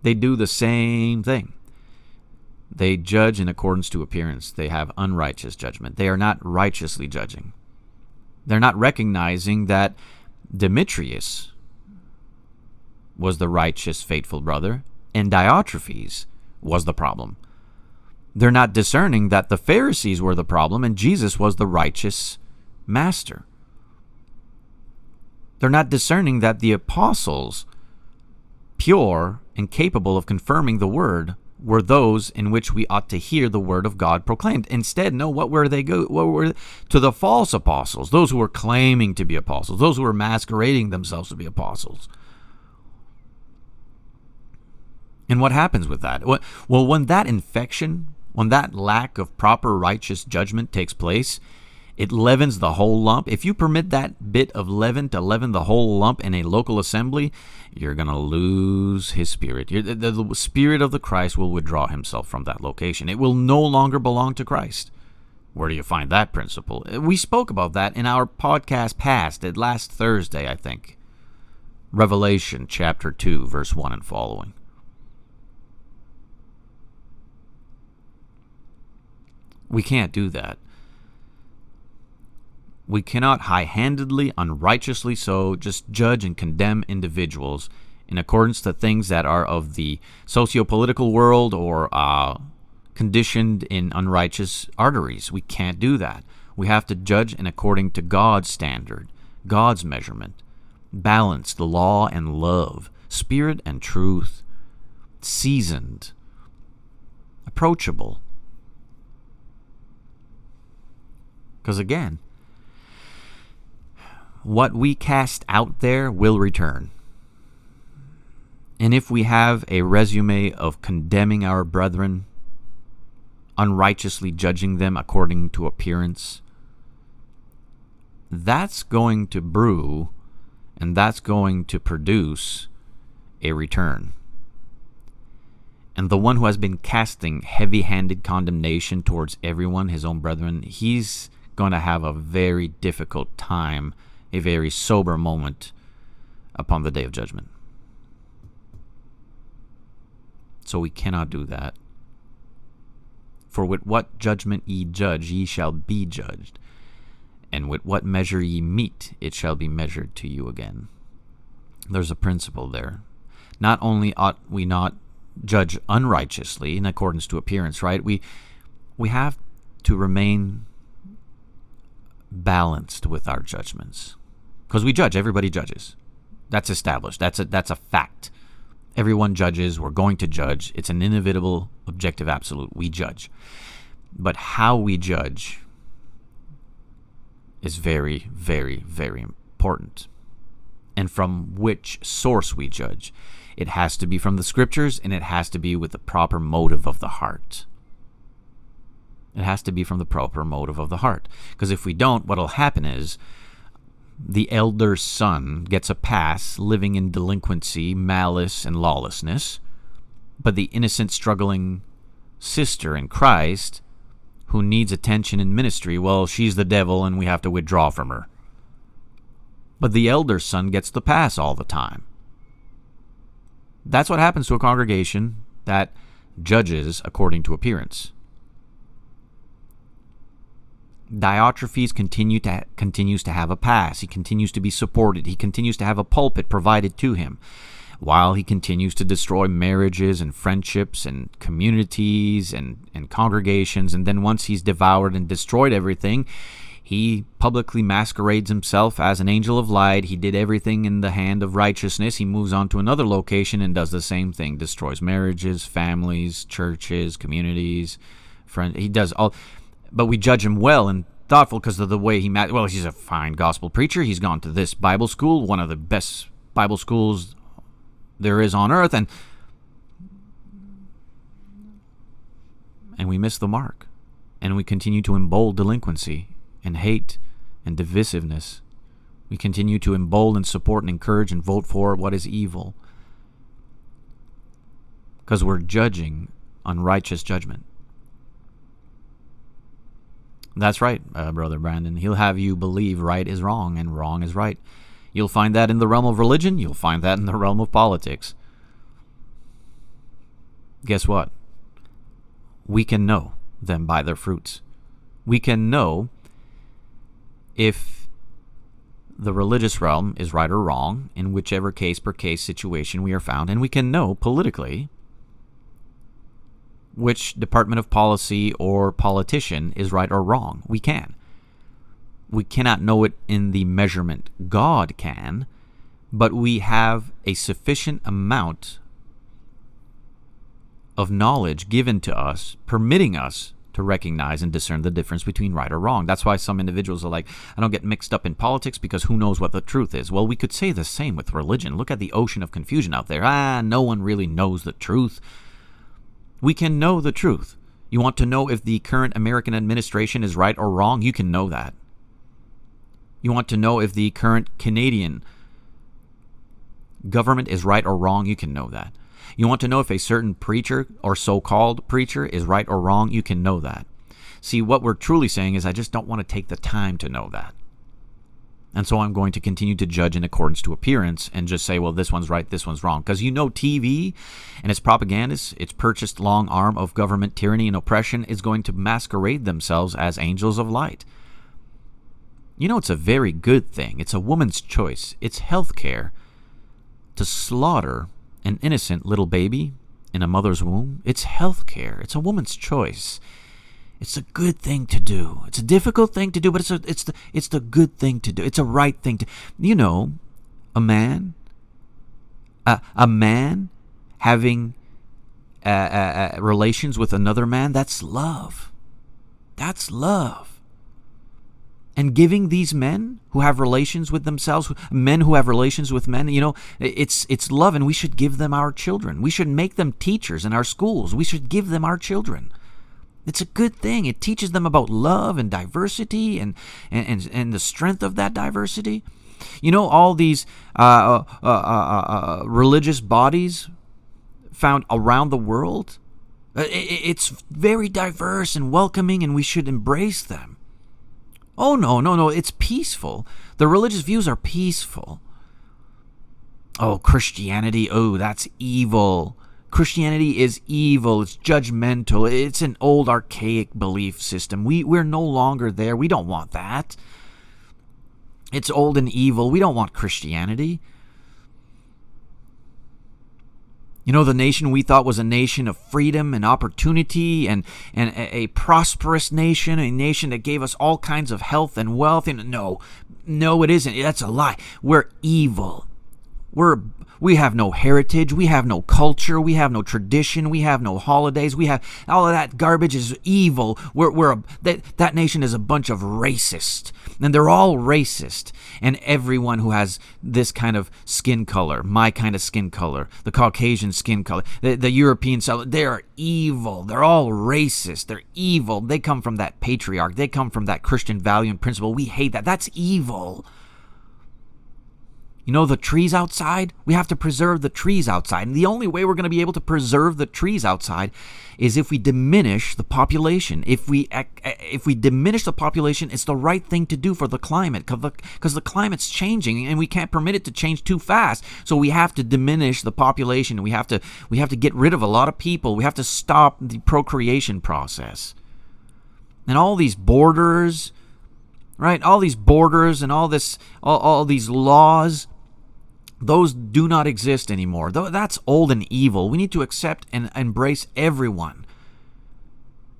They do the same thing. They judge in accordance to appearance. They have unrighteous judgment. They are not righteously judging. They're not recognizing that Demetrius was the righteous, faithful brother, and Diotrephes was the problem. They're not discerning that the Pharisees were the problem and Jesus was the righteous master. They're not discerning that the apostles pure and capable of confirming the word were those in which we ought to hear the word of God proclaimed. Instead, no, what were they go? What were to the false apostles, those who were claiming to be apostles, those who were masquerading themselves to be apostles. And what happens with that? Well, when that infection, when that lack of proper righteous judgment takes place, it leavens the whole lump. If you permit that bit of leaven to leaven the whole lump in a local assembly, you're going to lose his spirit. The spirit of the Christ will withdraw himself from that location. It will no longer belong to Christ. Where do you find that principle? We spoke about that in our podcast past, last Thursday, I think. Revelation chapter 2, verse 1 and following. We can't do that. We cannot high-handedly, unrighteously so, just judge and condemn individuals in accordance to things that are of the socio-political world or conditioned in unrighteous arteries. We can't do that. We have to judge in according to God's standard, God's measurement, balance, the law and love, spirit and truth, seasoned, approachable. Because again, what we cast out there will return. And if we have a resume of condemning our brethren, unrighteously judging them according to appearance, that's going to brew and that's going to produce a return. And the one who has been casting heavy-handed condemnation towards everyone, his own brethren, he's going to have a very difficult time, a very sober moment upon the day of judgment. So we cannot do that. For with what judgment ye judge, ye shall be judged. And with what measure ye mete, it shall be measured to you again. There's a principle there. Not only ought we not judge unrighteously in accordance to appearance, right? We have to remain balanced with our judgments. Because we judge, everybody judges. That's established. That's a fact. Everyone judges. We're going to judge. It's an inevitable, objective, absolute. We judge. But how we judge is very, very, very important. And from which source we judge. It has to be from the scriptures, and it has to be with the proper motive of the heart. It has to be from the proper motive of the heart. Because if we don't, what will happen is the elder son gets a pass living in delinquency, malice, and lawlessness. But the innocent, struggling sister in Christ, who needs attention in ministry, well, she's the devil and we have to withdraw from her. But the elder son gets the pass all the time. That's what happens to a congregation that judges according to appearance. Diotrephes continues to have a pass. He continues to be supported. He continues to have a pulpit provided to him, while he continues to destroy marriages and friendships and communities and congregations. And then once he's devoured and destroyed everything, he publicly masquerades himself as an angel of light. He did everything in the hand of righteousness. He moves on to another location and does the same thing. Destroys marriages, families, churches, communities, friends. He does all. But we judge him well and thoughtful because of the way he well, he's a fine gospel preacher. He's gone to this Bible school, one of the best Bible schools there is on earth, and we miss the mark. And we continue to embolden delinquency and hate and divisiveness. We continue to embolden, support, and encourage and vote for what is evil. Because we're judging unrighteous judgment. That's right, Brother Brandon. He'll have you believe right is wrong and wrong is right. You'll find that in the realm of religion. You'll find that in the realm of politics. Guess what? We can know them by their fruits. We can know if the religious realm is right or wrong in whichever case-per-case situation we are found. And we can know politically which department of policy or politician is right or wrong. We can. We cannot know it in the measurement God can, but we have a sufficient amount of knowledge given to us, permitting us to recognize and discern the difference between right or wrong. That's why some individuals are like, I don't get mixed up in politics because who knows what the truth is. Well, we could say the same with religion. Look at the ocean of confusion out there. No one really knows the truth. We can know the truth. You want to know if the current American administration is right or wrong? You can know that. You want to know if the current Canadian government is right or wrong? You can know that. You want to know if a certain preacher or so-called preacher is right or wrong? You can know that. See, what we're truly saying is I just don't want to take the time to know that. And so I'm going to continue to judge in accordance to appearance and just say, well, this one's right, this one's wrong. Because TV and its propagandists, its purchased long arm of government tyranny and oppression is going to masquerade themselves as angels of light. It's a very good thing. It's a woman's choice. It's health care to slaughter an innocent little baby in a mother's womb. It's health care. It's a woman's choice. It's a good thing to do. It's a difficult thing to do, but it's the good thing to do. It's a right thing to. A man having relations with another man. That's love. That's love. And giving these men who have relations with themselves, men who have relations with men, it's love, and we should give them our children. We should make them teachers in our schools. We should give them our children. It's a good thing. It teaches them about love and diversity and the strength of that diversity. All these religious bodies found around the world, it's very diverse and welcoming, and we should embrace them. Oh, no, it's peaceful. The religious views are peaceful. Oh, Christianity, that's evil. Christianity is evil. It's judgmental. It's an old, archaic belief system. We're no longer there. We don't want that. It's old and evil. We don't want Christianity. The nation we thought was a nation of freedom and opportunity and a prosperous nation, a nation that gave us all kinds of health and wealth. And no, it isn't. That's a lie. We're evil. We have no heritage. We have no culture. We have no tradition. We have no holidays. We have all of that garbage is evil. That nation is a bunch of racists, and they're all racist. And everyone who has this kind of skin color, my kind of skin color, the Caucasian skin color, the European style, they are evil. They're all racist. They're evil. They come from that patriarch. They come from that Christian value and principle. We hate that. That's evil. The trees outside, we have to preserve the trees outside. And the only way we're going to be able to preserve the trees outside is if we diminish the population. If we diminish the population, it's the right thing to do for the climate, because the climate's changing and we can't permit it to change too fast. So we have to diminish the population. We have to get rid of a lot of people. We have to stop the procreation process. And all these borders, right? All these borders and all these laws, those do not exist anymore. That's old and evil. We need to accept and embrace everyone.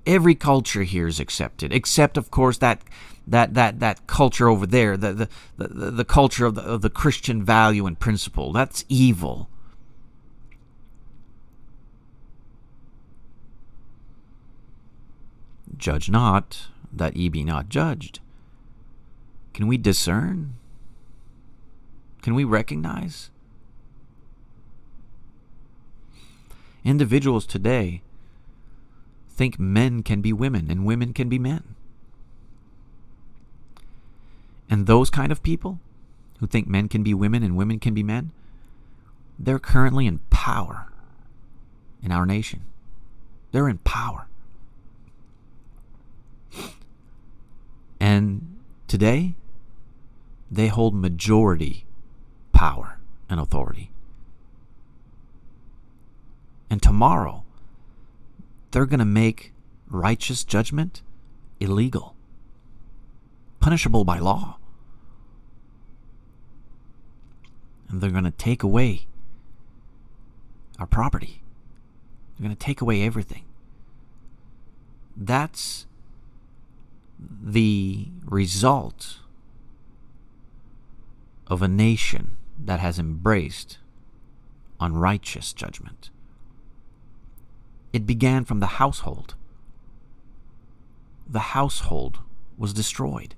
Every culture here is accepted, except of course that culture over there, the culture of the Christian value and principle. That's evil. Judge not, that ye be not judged. Can we discern? Can we recognize? Individuals today think men can be women and women can be men. And those kind of people who think men can be women and women can be men, they're currently in power in our nation. They're in power. And today, they hold majority power and authority. And tomorrow, they're going to make righteous judgment illegal, punishable by law. And they're going to take away our property. They're going to take away everything. That's the result of a nation that has embraced unrighteous judgment. It began from the household. The household was destroyed,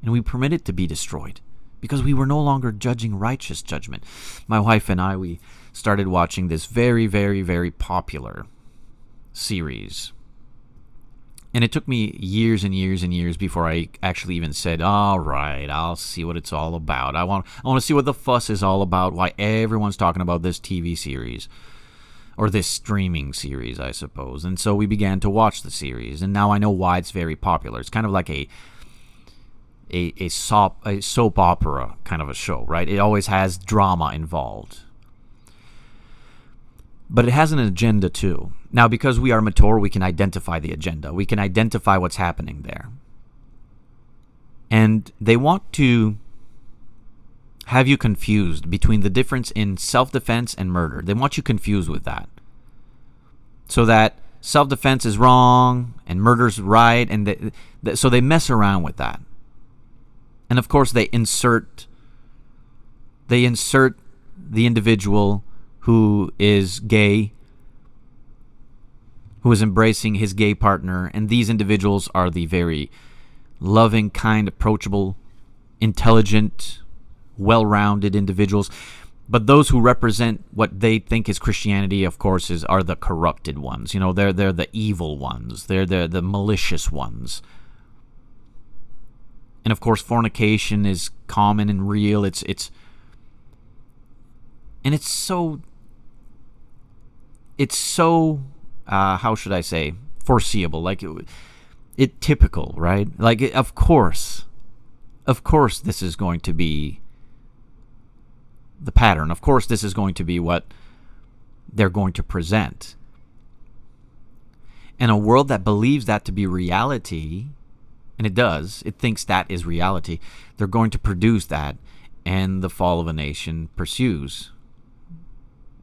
and we permit it to be destroyed because we were no longer judging righteous judgment. My wife and I, we started watching this very, very, very popular series. And it took me years and years and years before I actually even said, all right, I'll see what it's all about. I want to see what the fuss is all about, why everyone's talking about this TV series, or this streaming series, I suppose. And so we began to watch the series, and now I know why it's very popular. It's kind of like a soap opera kind of a show, right? It always has drama involved. But it has an agenda too. Now, because we are mature, we can identify the agenda. We can identify what's happening there. And they want to have you confused between the difference in self-defense and murder. They want you confused with that. So that self-defense is wrong and murder's right. And so they mess around with that. And of course, they insert the individual who is gay, who is embracing his gay partner, and these individuals are the very loving, kind, approachable, intelligent, well-rounded individuals. But those who represent what they think is Christianity, of course, are the corrupted ones. You know, they're the evil ones. They're the malicious ones. And of course, fornication is common and real. It's so how should I say, foreseeable, like it typical, right? Like, of course this is going to be the pattern. Of course this is going to be what they're going to present. And a world that believes that to be reality, and it thinks that is reality, they're going to produce that, and the fall of a nation pursues,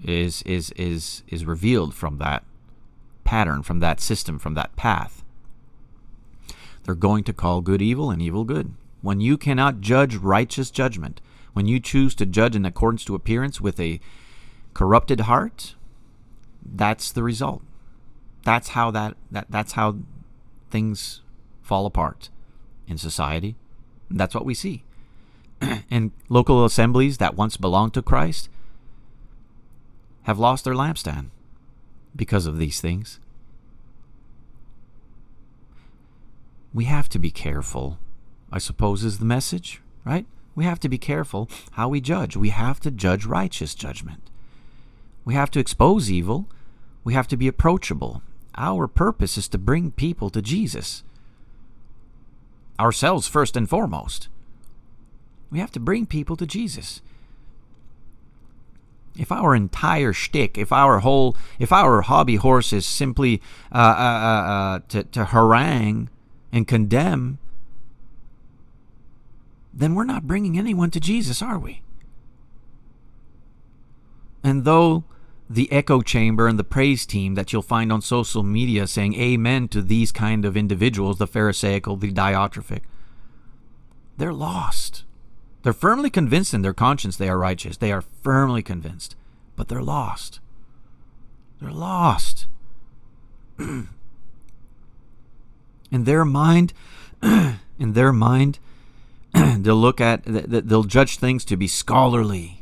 is revealed from that pattern, from that system, from that path. They're going to call good evil and evil good. When you cannot judge righteous judgment, when you choose to judge in accordance to appearance with a corrupted heart, that's the result. That's how that's how things fall apart in society. That's what we see. And local assemblies that once belonged to Christ have lost their lampstand because of these things. We have to be careful, I suppose, is the message, right? We have to be careful how we judge. We have to judge righteous judgment. We have to expose evil. We have to be approachable. Our purpose is to bring people to Jesus. Ourselves first and foremost. We have to bring people to Jesus. If our entire shtick, if our hobby horse is simply to harangue and condemn, then we're not bringing anyone to Jesus, are we? And though the echo chamber and the praise team that you'll find on social media saying amen to these kind of individuals, the Pharisaical, the diatrophic, they're lost. They're firmly convinced in their conscience they are righteous. They are firmly convinced, but they're lost. They're lost. In their mind, they'll judge things to be scholarly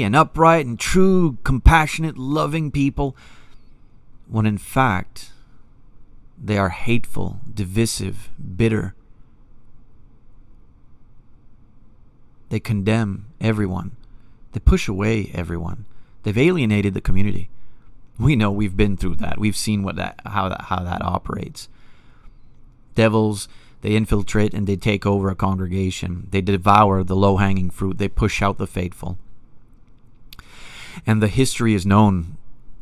and upright and true, compassionate, loving people, when in fact they are hateful, divisive, bitter. They condemn everyone. They push away everyone. They've alienated the community. We know, we've been through that. We've seen how that operates. Devils, they infiltrate and they take over a congregation. They devour the low-hanging fruit. They push out the faithful. And the history is known.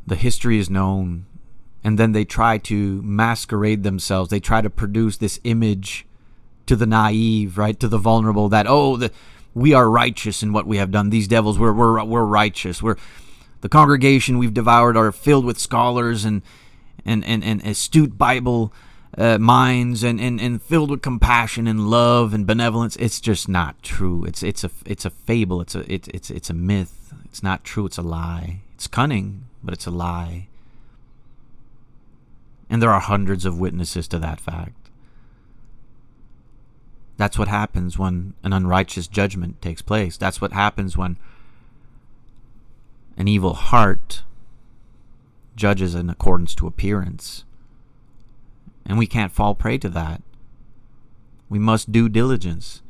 And then they try to masquerade themselves. They try to produce this image to the naive, right, to the vulnerable, that, we are righteous in what we have done. These devils, we're righteous. The congregation we've devoured are filled with scholars and astute Bible minds and filled with compassion and love and benevolence. It's just not true. It's a fable. It's a myth. It's not true. It's a lie. It's cunning, but it's a lie. And there are hundreds of witnesses to that fact. That's what happens when an unrighteous judgment takes place. That's what happens when an evil heart judges in accordance to appearance. And we can't fall prey to that. We must do diligence.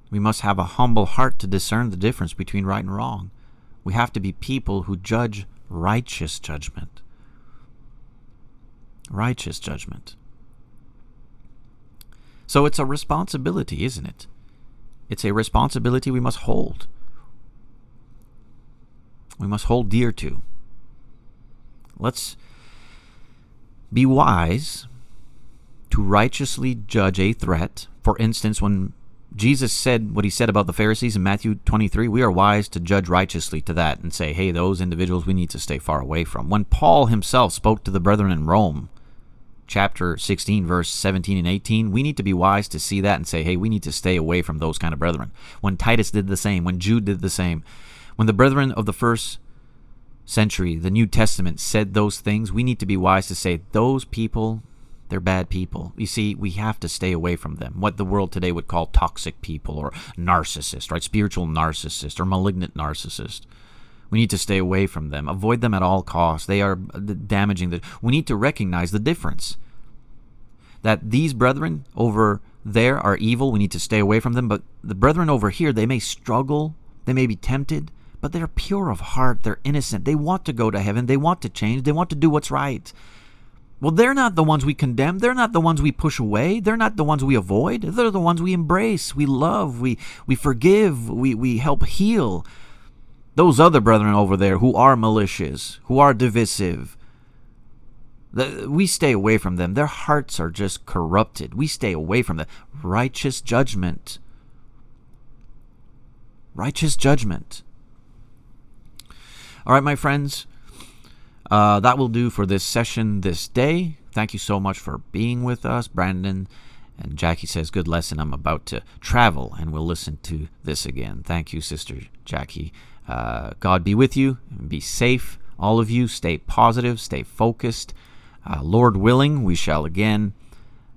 We must have a humble heart to discern the difference between right and wrong. We have to be people who judge righteous judgment. Righteous judgment. So it's a responsibility, isn't it? It's a responsibility we must hold. We must hold dear to. Let's be wise to righteously judge a threat. For instance, when Jesus said what he said about the Pharisees in Matthew 23, we are wise to judge righteously to that and say, hey, those individuals we need to stay far away from. When Paul himself spoke to the brethren in Rome, chapter 16, verse 17 and 18, we need to be wise to see that and say, hey, we need to stay away from those kind of brethren. When Titus did the same, when Jude did the same, when the brethren of the first century, the New Testament, said those things, we need to be wise to say, those people, they're bad people. You see, we have to stay away from them. What the world today would call toxic people or narcissists, right? Spiritual narcissists or malignant narcissists. We need to stay away from them. Avoid them at all costs. They are damaging. We need to recognize the difference. That these brethren over there are evil. We need to stay away from them. But the brethren over here, they may struggle. They may be tempted. But they're pure of heart. They're innocent. They want to go to heaven. They want to change. They want to do what's right. Well, they're not the ones we condemn. They're not the ones we push away. They're not the ones we avoid. They're the ones we embrace, we love, we forgive, we help heal. Those other brethren over there who are malicious, who are divisive, we stay away from them. Their hearts are just corrupted. We stay away from them. Righteous judgment. Righteous judgment. All right, my friends. That will do for this session this day. Thank you so much for being with us. Brandon and Jackie says, good lesson. I'm about to travel and we'll listen to this again. Thank you, Sister Jackie. God be with you. Be safe, all of you. Stay positive. Stay focused. Lord willing, we shall again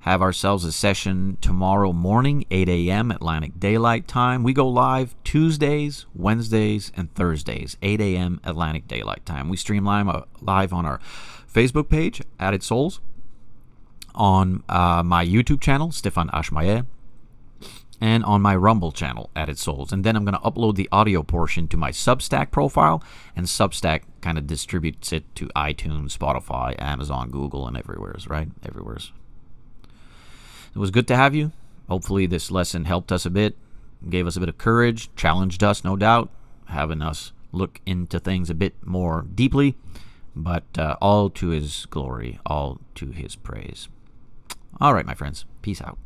have ourselves a session tomorrow morning, 8 a.m. Atlantic Daylight Time. We go live Tuesdays, Wednesdays, and Thursdays, 8 a.m. Atlantic Daylight Time. We stream live on our Facebook page, Added Souls, on my YouTube channel, Stefan Ashmayer, and on my Rumble channel, Added Souls. And then I'm going to upload the audio portion to my Substack profile, and Substack kind of distributes it to iTunes, Spotify, Amazon, Google, and everywheres, right? Everywheres. It was good to have you. Hopefully this lesson helped us a bit, gave us a bit of courage, challenged us, no doubt, having us look into things a bit more deeply, but all to his glory, all to his praise. All right, my friends. Peace out.